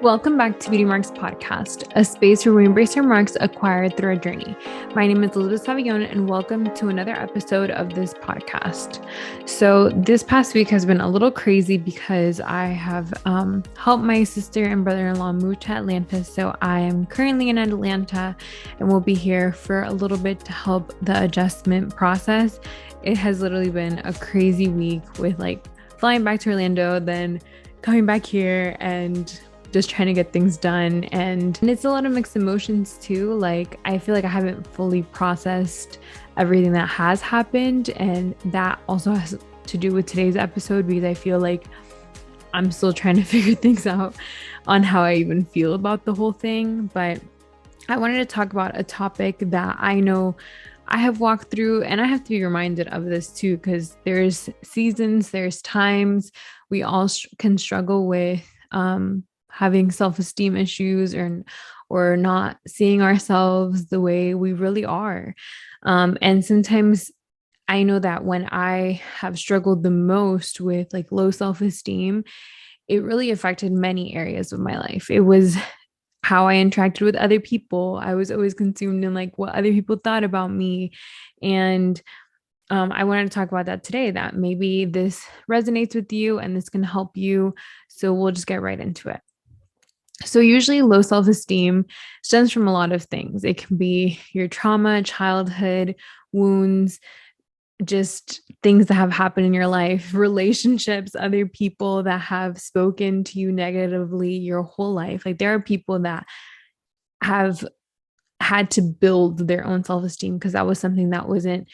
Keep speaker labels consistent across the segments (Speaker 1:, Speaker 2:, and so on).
Speaker 1: Welcome back to Beauty Marks Podcast, a space where we embrace our marks acquired through our journey. My name is Elizabeth Savillon, and welcome to another episode of this podcast. So this past week has been a little crazy because I have helped my sister and brother-in-law move to Atlanta. So I am currently in Atlanta and will be here for a little bit to help the adjustment process. It has literally been a crazy week with flying back to Orlando, then coming back here and just trying to get things done. And it's a lot of mixed emotions too. I feel like I haven't fully processed everything that has happened. And that also has to do with today's episode because I feel like I'm still trying to figure things out on how I even feel about the whole thing. But I wanted to talk about a topic that I know I have walked through, and I have to be reminded of this too, because there's seasons, there's times we all can struggle with having self-esteem issues or not seeing ourselves the way we really are. And sometimes I know that when I have struggled the most with low self-esteem, it really affected many areas of my life. It was how I interacted with other people. I was always consumed in what other people thought about me. And I wanted to talk about that today, that maybe this resonates with you and this can help you. So we'll just get right into it. So usually low self-esteem stems from a lot of things. It can be your trauma, childhood, wounds, just things that have happened in your life, relationships, other people that have spoken to you negatively your whole life. There are people that have had to build their own self-esteem because that was something that wasn't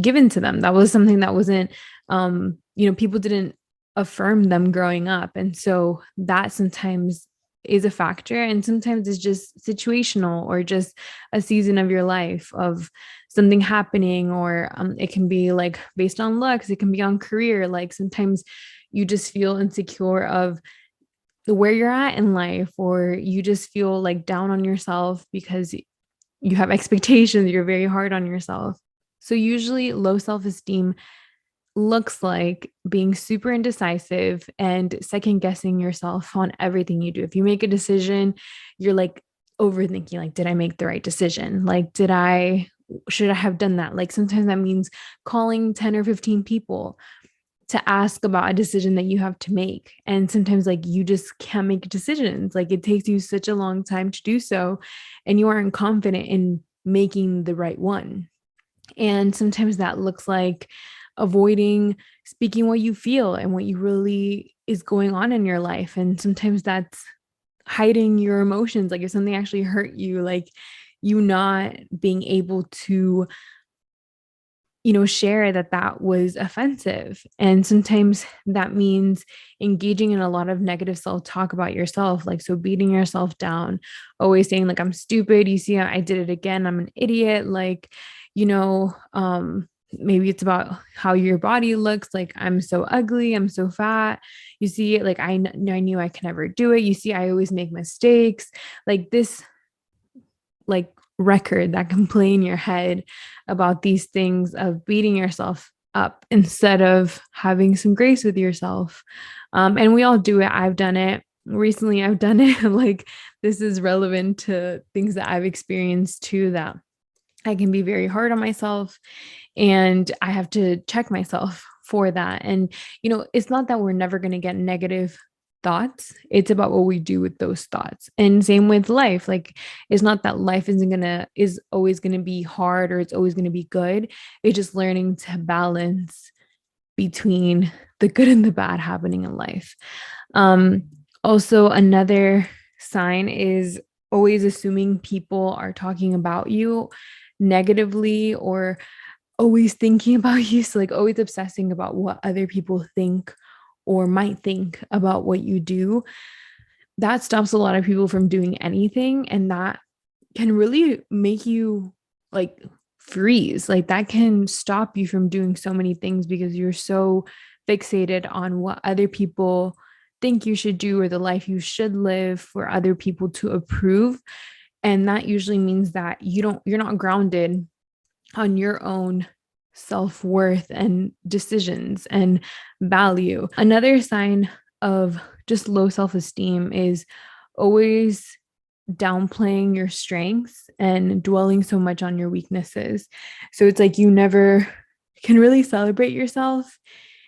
Speaker 1: given to them. That was something that wasn't, people didn't affirm them growing up. And so that sometimes is a factor, and sometimes it's just situational or just a season of your life of something happening, or it can be based on looks, it can be on career. Sometimes you just feel insecure of where you're at in life, or you just feel down on yourself because you have expectations, you're very hard on yourself. So usually low self-esteem looks like being super indecisive and second guessing yourself on everything you do. If you make a decision, you're overthinking, did I make the right decision? Should I have done that? Sometimes that means calling 10 or 15 people to ask about a decision that you have to make. And sometimes you just can't make decisions. It takes you such a long time to do so, and you aren't confident in making the right one. And sometimes that looks like avoiding speaking what you feel and what you really is going on in your life. And sometimes that's hiding your emotions. If something actually hurt you, you not being able to share that was offensive. And sometimes that means engaging in a lot of negative self-talk about yourself. So beating yourself down, always saying I'm stupid. You see, I did it again. I'm an idiot. Maybe it's about how your body looks. I'm so ugly. I'm so fat. You see, I knew I could never do it. You see, I always make mistakes. This, record that can play in your head about these things of beating yourself up instead of having some grace with yourself. And we all do it. I've done it. Recently, I've done it. This is relevant to things that I've experienced too, that I can be very hard on myself, and I have to check myself for that. And, it's not that we're never going to get negative thoughts. It's about what we do with those thoughts. And same with life. It's not that life is always going to be hard or it's always going to be good. It's just learning to balance between the good and the bad happening in life. Also, another sign is always assuming people are talking about you negatively or always thinking about you. So always obsessing about what other people think or might think about what you do. That stops a lot of people from doing anything. And that can really make you freeze. That can stop you from doing so many things because you're so fixated on what other people think you should do or the life you should live for other people to approve. And that usually means that you're not grounded on your own self-worth and decisions and value. Another sign of just low self-esteem is always downplaying your strengths and dwelling so much on your weaknesses. So it's like you never can really celebrate yourself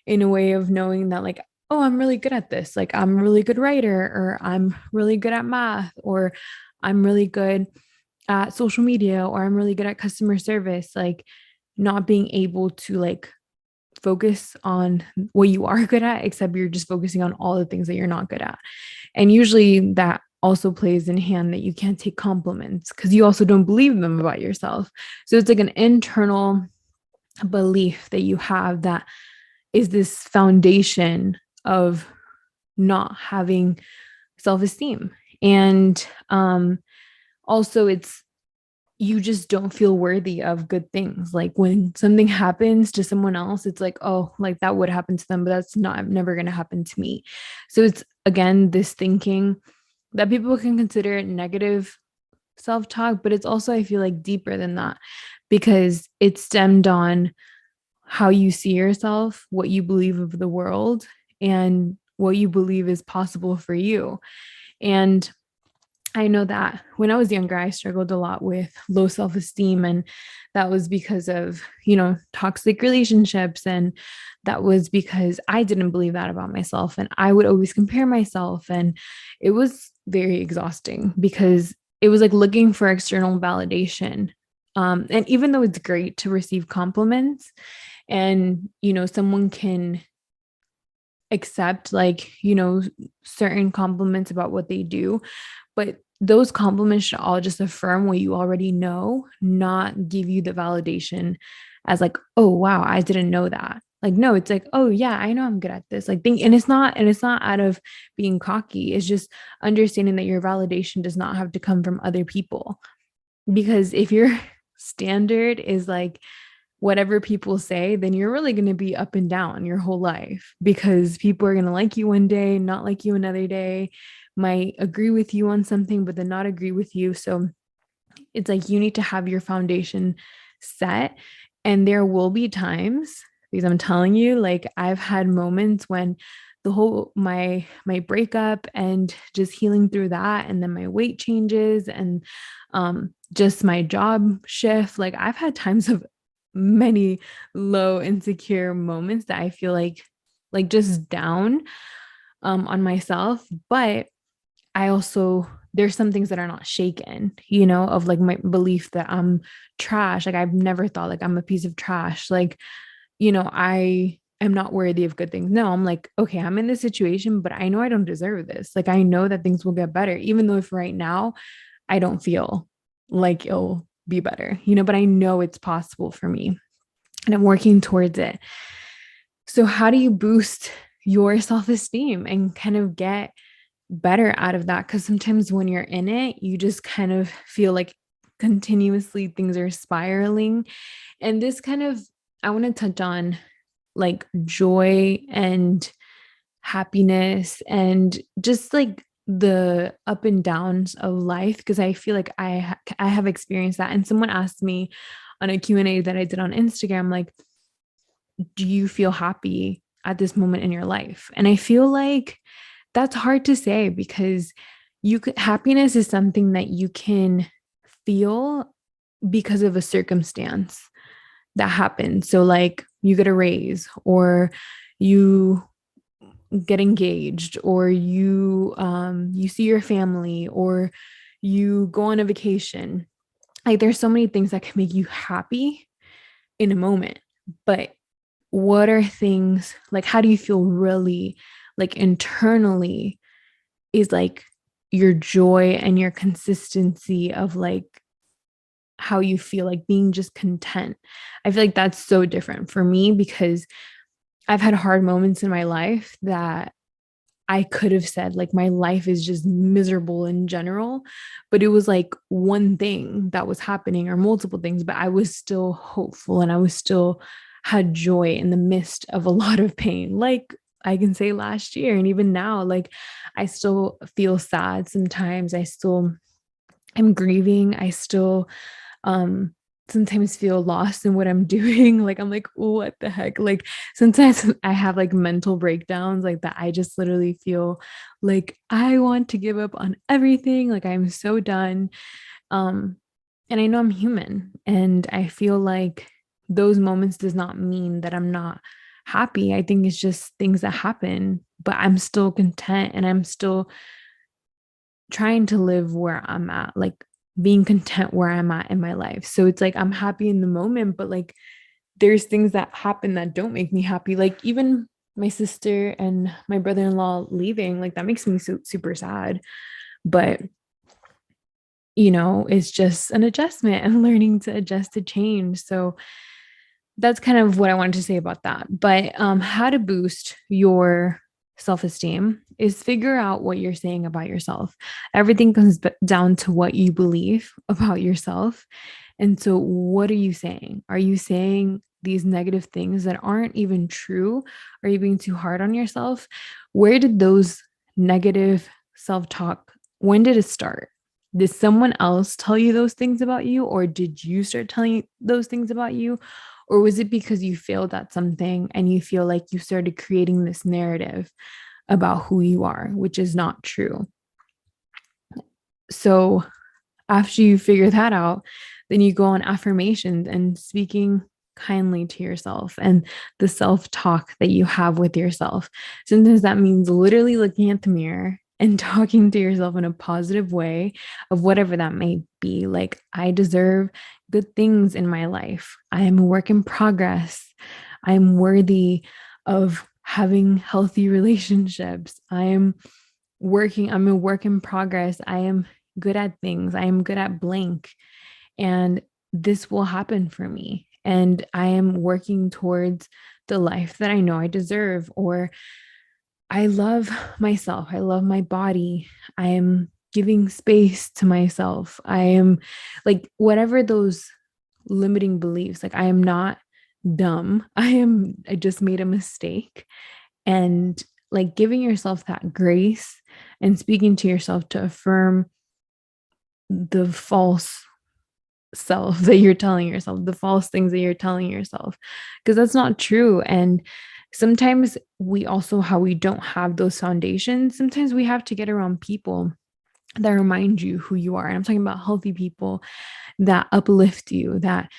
Speaker 1: in a way of knowing that, like, oh, I'm really good at this. Like, I'm a really good writer, or I'm really good at math, or I'm really good at social media, or I'm really good at customer service. Like, not being able to like focus on what you are good at, except you're just focusing on all the things that you're not good at. And usually that also plays in hand that you can't take compliments because you also don't believe them about yourself. So it's like an internal belief that you have that is this foundation of not having self-esteem. And also it's you just don't feel worthy of good things. Like when something happens to someone else, it's like, oh, like that would happen to them, but that's not never going to happen to me. So it's again this thinking that people can consider it negative self-talk, but it's also, I feel like, deeper than that because it's stemmed on how you see yourself, what you believe of the world, and what you believe is possible for you. And I know that when I was younger, I struggled a lot with low self esteem. And that was because of, toxic relationships. And that was because I didn't believe that about myself. And I would always compare myself. And it was very exhausting because it was like looking for external validation. And even though it's great to receive compliments and, someone can accept like, certain compliments about what they do, but those compliments should all just affirm what you already know, not give you the validation as like, oh wow, I didn't know that. Like, no, it's like, oh yeah, I know I'm good at this. Like think, and it's not out of being cocky. It's just understanding that your validation does not have to come from other people. Because if your standard is like whatever people say, then you're really going to be up and down your whole life because people are going to like you one day, not like you another day, might agree with you on something, but then not agree with you. So it's like you need to have your foundation set. And there will be times, because I'm telling you, like I've had moments when the whole my breakup and just healing through that, and then my weight changes and just my job shift. Like I've had times of many low insecure moments that I feel like just down on myself. But I also, there's some things that are not shaken, of like my belief that I'm trash. Like I've never thought like I'm a piece of trash. Like, I am not worthy of good things. No, I'm like, okay, I'm in this situation, but I know I don't deserve this. Like I know that things will get better, even though if right now I don't feel like it'll be better, but I know it's possible for me and I'm working towards it. So how do you boost your self-esteem and kind of get better out of that? Because sometimes when you're in it, you just kind of feel like continuously things are spiraling. And this kind of, I want to touch on like joy and happiness and just like the up and downs of life, because I feel like I have experienced that. And someone asked me on a Q&A that I did on Instagram, like, do you feel happy at this moment in your life? And I feel like that's hard to say because happiness is something that you can feel because of a circumstance that happens. So like you get a raise, or you get engaged, or you see your family, or you go on a vacation. Like there's so many things that can make you happy in a moment. But what are things like, how do you feel really like internally is like your joy and your consistency of like how you feel, like being just content. I feel like that's so different for me because I've had hard moments in my life that I could have said like my life is just miserable in general, but it was like one thing that was happening or multiple things, but I was still hopeful and I was still had joy in the midst of a lot of pain. Like I can say last year and even now, like I still feel sad sometimes. I still am grieving. I still sometimes feel lost in what I'm doing. Like I'm like, what the heck? Like sometimes I have like mental breakdowns like that. I just literally feel like I want to give up on everything. Like I'm so done. Um, and I know I'm human, and I feel like those moments does not mean that I'm not happy. I think it's just things that happen, but I'm still content and I'm still trying to live where I'm at, like being content where I'm at in my life. So it's like I'm happy in the moment, but like there's things that happen that don't make me happy. Like even my sister and my brother-in-law leaving, like that makes me super sad. But it's just an adjustment and learning to adjust to change. So that's kind of what I wanted to say about that. But how to boost your self esteem is figure out what you're saying about yourself. Everything comes down to what you believe about yourself. And so, what are you saying? Are you saying these negative things that aren't even true? Are you being too hard on yourself? Where did those negative self talk, when did it start? Did someone else tell you those things about you, or did you start telling those things about you? Or was it because you failed at something and you feel like you started creating this narrative about who you are, which is not true? So after you figure that out, then you go on affirmations and speaking kindly to yourself and the self talk that you have with yourself. Sometimes that means literally looking at the mirror and talking to yourself in a positive way of whatever that may be. Like, I deserve good things in my life. I am a work in progress. I am worthy of having healthy relationships. I'm a work in progress. I am good at things. I am good at blank. And this will happen for me. And I am working towards the life that I know I deserve. Or I love myself. I love my body. I am giving space to myself. I am like, whatever those limiting beliefs, like, I am not dumb. I just made a mistake. And like giving yourself that grace and speaking to yourself to affirm the false self that you're telling yourself, the false things that you're telling yourself, because that's not true. And sometimes we also, how we don't have those foundations, sometimes we have to get around people that remind you who you are. And I'm talking about healthy people that uplift you, that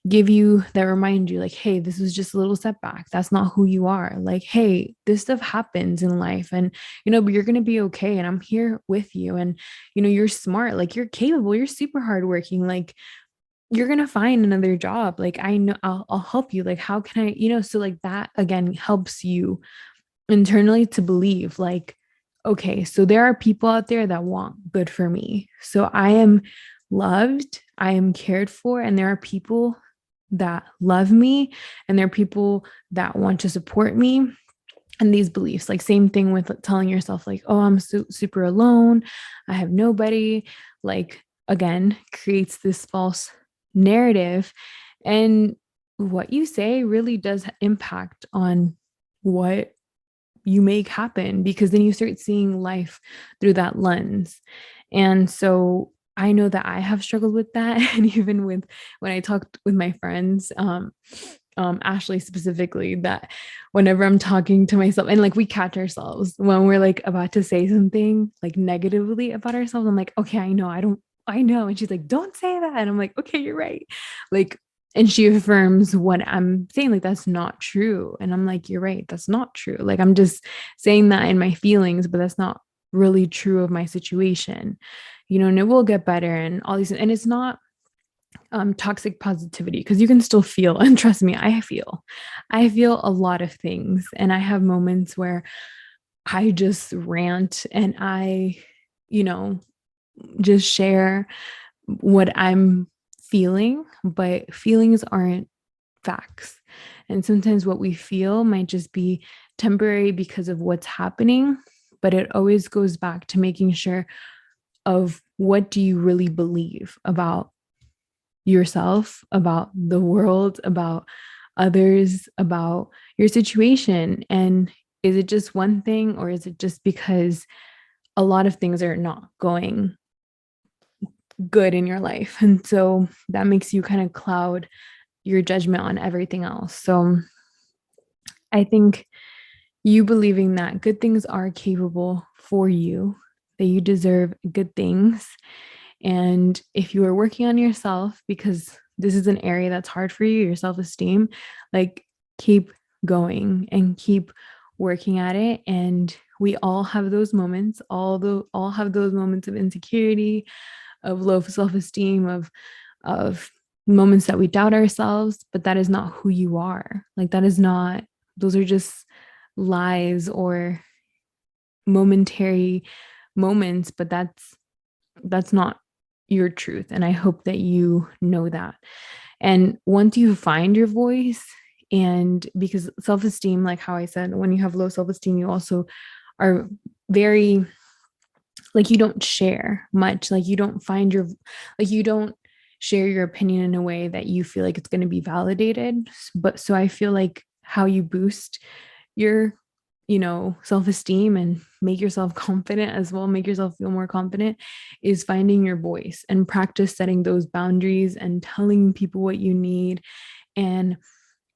Speaker 1: give you, that remind you, like, hey, this was just a little setback. That's not who you are. Like, hey, this stuff happens in life, and but you're gonna be okay. And I'm here with you. And you're smart, like you're capable, you're super hardworking, like you're gonna find another job. Like, I know I'll help you. Like, how can I, so like that again helps you internally to believe like, okay, so there are people out there that want good for me. So I am loved, I am cared for, and there are people that love me, and there are people that want to support me. And these beliefs, like, same thing with telling yourself, like, oh, I'm super alone, I have nobody, like, again, creates this false narrative. And what you say really does impact on what you make happen, because then you start seeing life through that lens. And so I know that I have struggled with that. And even with when I talked with my friends, Ashley specifically, that whenever I'm talking to myself, and like we catch ourselves when we're like about to say something like negatively about ourselves, I'm like, okay, I know. And she's like, don't say that. And I'm like, okay, you're right. Like, and she affirms what I'm saying, like, that's not true. And I'm like, you're right, that's not true. Like, I'm just saying that in my feelings, but that's not really true of my situation, and it will get better and all these. And it's not toxic positivity, because you can still feel, and trust me, I feel a lot of things, and I have moments where I just rant and I, you know, just share what I'm feeling, but feelings aren't facts. And sometimes what we feel might just be temporary because of what's happening, but it always goes back to making sure of what do you really believe about yourself, about the world, about others, about your situation. And is it just one thing, or is it just because a lot of things are not going good in your life. And so that makes you kind of cloud your judgment on everything else. So I think you believing that good things are capable for you, that you deserve good things. And if you are working on yourself, because this is an area that's hard for you, your self esteem, like keep going and keep working at it. And we all have those moments, all have those moments of insecurity, of low self esteem, of moments that we doubt ourselves, but that is not who you are. Like that is not, those are just lies or momentary moments, but that's not your truth. And I hope that you know that. And once you find your voice, and because self esteem, like how I said, when you have low self esteem, you also are very, like, you don't share much, like, you don't find your, like, you don't share your opinion in a way that you feel like it's going to be validated. But so I feel like how you boost your, self-esteem and make yourself confident as well, make yourself feel more confident, is finding your voice and practice setting those boundaries and telling people what you need, and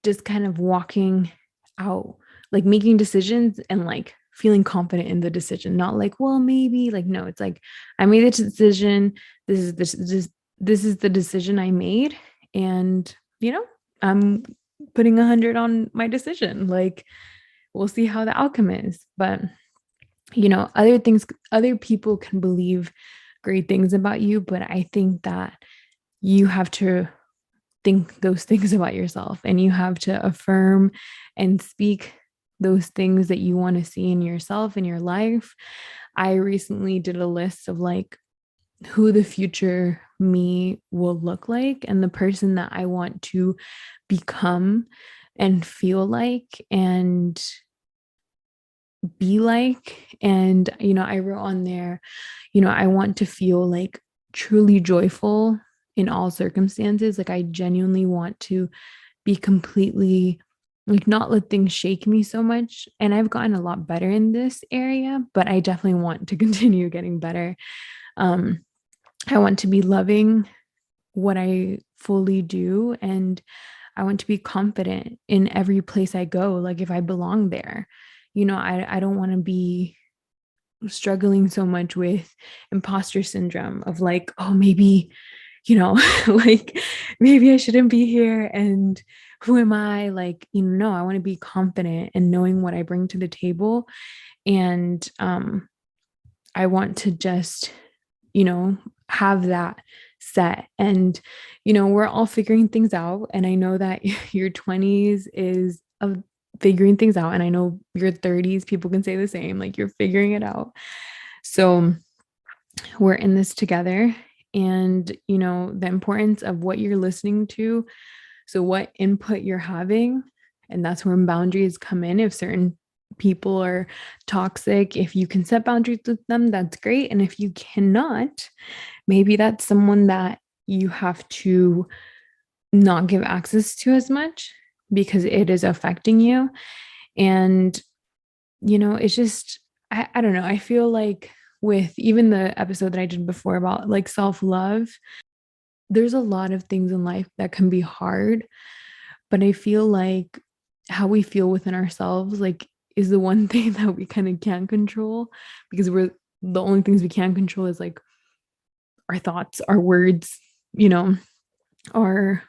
Speaker 1: just kind of walking out, like making decisions and like feeling confident in the decision, not like, well, maybe, like, no, it's like, I made the decision. This is the decision I made. And, I'm putting 100 on my decision. Like, we'll see how the outcome is. But, other people can believe great things about you, but I think that you have to think those things about yourself, and you have to affirm and speak those things that you want to see in yourself, in your life. I recently did a list of like who the future me will look like and the person that I want to become and feel like and be like. And, I wrote on there, I want to feel like truly joyful in all circumstances. Like, I genuinely want to be completely, like, not let things shake me so much. And I've gotten a lot better in this area, but I definitely want to continue getting better. I want to be loving what I fully do, and I want to be confident in every place I go, like if I belong there. I don't want to be struggling so much with imposter syndrome of like, oh, maybe, like maybe I shouldn't be here, and who am I? Like, no, I want to be confident in knowing what I bring to the table. And I want to just, have that set. And, we're all figuring things out. And I know that your 20s is of figuring things out. And I know your 30s, people can say the same, like you're figuring it out. So we're in this together. And, the importance of what you're listening to. So what input you're having, and that's where boundaries come in. If certain people are toxic, if you can set boundaries with them, that's great. And if you cannot, maybe that's someone that you have to not give access to as much because it is affecting you. And, it's just, I don't know. I feel like with even the episode that I did before about like self-love, there's a lot of things in life that can be hard, but I feel like how we feel within ourselves, like, is the one thing that we kind of can't control, because the only things we can control is like our thoughts, our words, our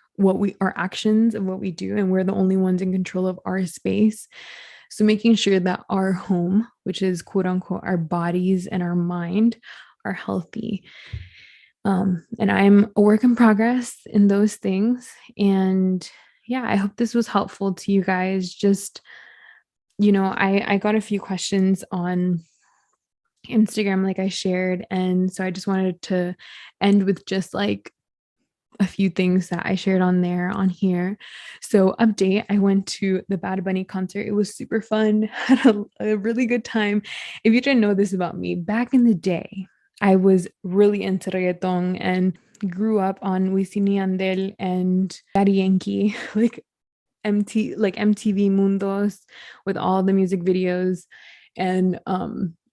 Speaker 1: actions of what we do, and we're the only ones in control of our space. So making sure that our home, which is quote unquote our bodies and our mind, are healthy. And I'm a work in progress in those things. And yeah, I hope this was helpful to you guys. Just, I got a few questions on Instagram, like I shared. And so I just wanted to end with just like a few things that I shared on here. So update, I went to the Bad Bunny concert. It was super fun. Had a really good time. If you didn't know this about me, back in the day, I was really into reggaeton and grew up on Wisin y Yandel and Daddy Yankee, like MTV Mundos with all the music videos. And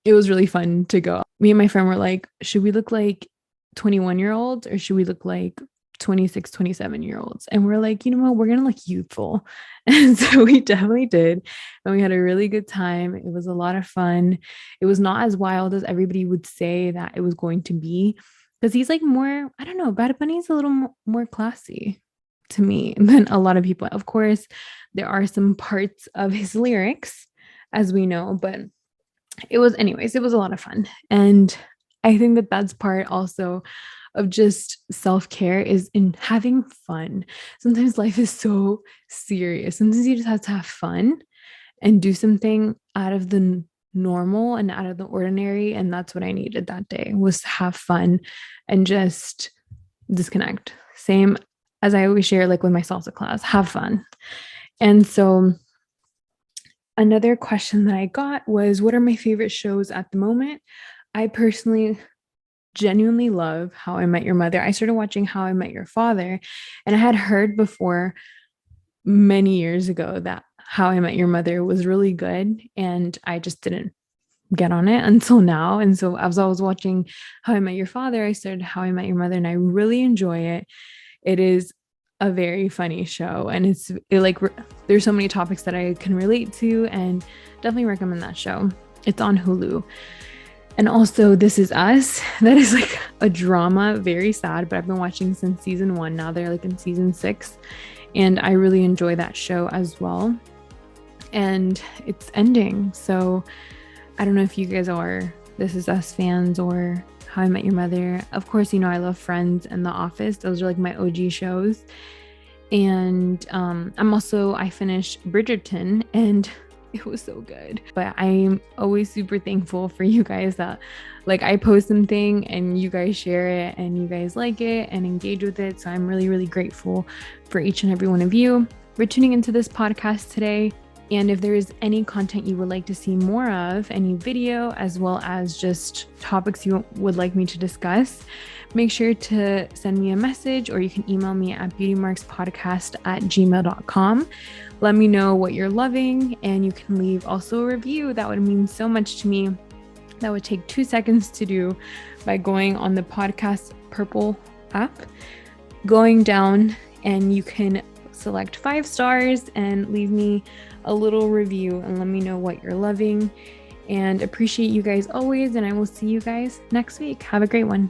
Speaker 1: it was really fun to go. Me and my friend were like, should we look like 21-year-olds or should we look like 26, 27-year-olds? And we're like, you know what, we're gonna look youthful. And so we definitely did. And we had a really good time. It was a lot of fun. It was not as wild as everybody would say that it was going to be. Because he's like more, I don't know, Bad Bunny's a little more classy to me than a lot of people. Of course, there are some parts of his lyrics, as we know, but anyways, it was a lot of fun. And I think that that's part also of just self-care is in having fun. Sometimes life is so serious. Sometimes you just have to have fun and do something out of the normal and out of the ordinary. And that's what I needed that day, was to have fun and just disconnect. Same as I always share, like with my salsa class, have fun. And so another question that I got was, what are my favorite shows at the moment? I personally genuinely love How I Met Your Mother. I started watching How I Met Your Father, and I had heard before many years ago that How I Met Your Mother was really good, and I just didn't get on it until now. And so as I was watching How I Met Your Father, I started How I Met Your Mother, and I really enjoy it. It is a very funny show, and there's so many topics that I can relate to, and definitely recommend that show. It's on Hulu. And also This Is Us. That is like a drama, very sad, but I've been watching since season 1. Now they're like in season 6, and I really enjoy that show as well. And it's ending, so I don't know if you guys are This Is Us fans or How I Met Your Mother. Of course, I love Friends and The Office. Those are like my OG shows. And I finished Bridgerton, and it was so good. But I'm always super thankful for you guys that like I post something and you guys share it and you guys like it and engage with it. So I'm really, really grateful for each and every one of you for tuning into this podcast today. And if there is any content you would like to see more of, any video, as well as just topics you would like me to discuss, make sure to send me a message, or you can email me at beautymarkspodcast@gmail.com. Let me know what you're loving, and you can leave also a review. That would mean so much to me. That would take 2 seconds to do by going on the podcast Purple app, going down, and you can select 5 stars and leave me a little review and let me know what you're loving, and appreciate you guys always. And I will see you guys next week. Have a great one.